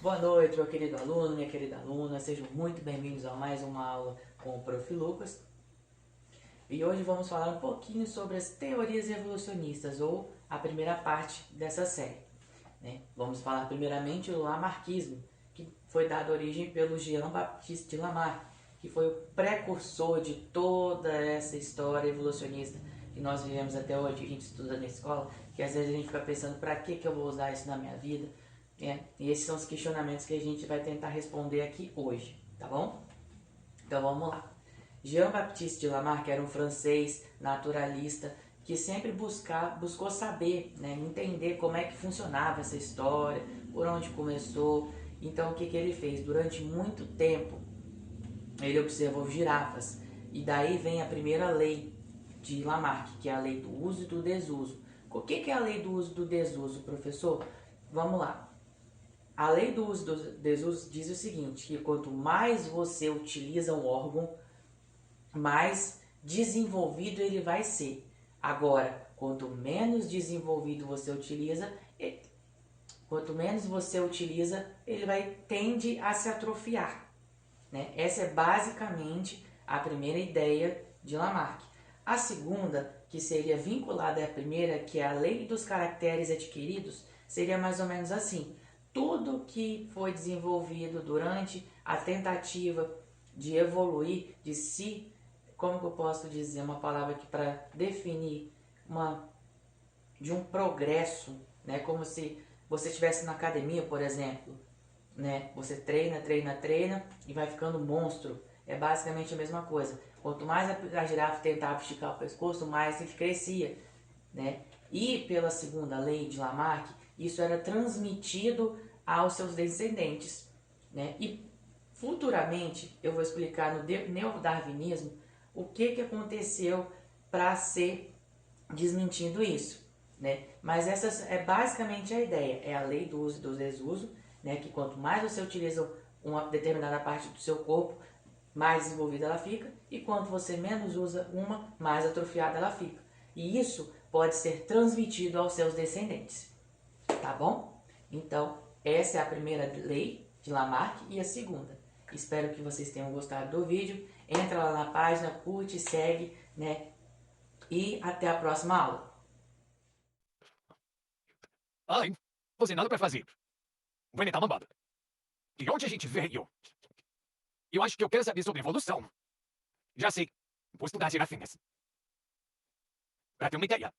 Boa noite, meu querido aluno, minha querida aluna, sejam muito bem-vindos a mais uma aula com o Prof. Lucas. E hoje vamos falar um pouquinho sobre as teorias evolucionistas, ou a primeira parte dessa série. Vamos falar primeiramente do lamarckismo, que foi dado origem pelo Jean-Baptiste Lamarck, que foi o precursor de toda essa história evolucionista que nós vivemos até hoje, que a gente estuda na escola, que às vezes a gente fica pensando, para que eu vou usar isso na minha vida? E esses são os questionamentos que a gente vai tentar responder aqui hoje, tá bom? Então vamos lá. Jean-Baptiste Lamarck era um francês naturalista que sempre buscou saber, entender como é que funcionava essa história, por onde começou. Então o que ele fez? Durante muito tempo ele observou girafas, e daí vem a primeira lei de Lamarck, que é a lei do uso e do desuso. O que é a lei do uso e do desuso, professor? Vamos lá. A lei do uso e do desuso diz o seguinte, que quanto mais você utiliza um órgão, mais desenvolvido ele vai ser. Agora, quanto menos desenvolvido você utiliza, ele tende a se atrofiar. Essa é basicamente a primeira ideia de Lamarck. A segunda, que seria vinculada à primeira, que é a lei dos caracteres adquiridos, seria mais ou menos assim. Tudo que foi desenvolvido durante a tentativa de evoluir, de se, como que eu posso dizer uma palavra aqui para definir de um progresso, como se você estivesse na academia, por exemplo, Você treina e vai ficando monstro. É basicamente a mesma coisa. Quanto mais a girafa tentava esticar o pescoço, mais ele crescia, E pela segunda lei de Lamarck, isso era transmitido aos seus descendentes, E futuramente eu vou explicar no neodarwinismo o que aconteceu para ser desmentindo isso, Mas essa é basicamente a ideia, é a lei do uso e do desuso, que quanto mais você utiliza uma determinada parte do seu corpo, mais desenvolvida ela fica, e quanto você menos usa uma, mais atrofiada ela fica. E isso pode ser transmitido aos seus descendentes, tá bom? Então, essa é a primeira lei de Lamarck e a segunda. Espero que vocês tenham gostado do vídeo. Entra lá na página, curte, segue, E até a próxima aula. Ai, você nada pra fazer. Vou inventar uma moda. De onde a gente veio? Eu acho que eu quero saber sobre evolução. Já sei. Vou estudar girafinhas. Pra ter uma ideia.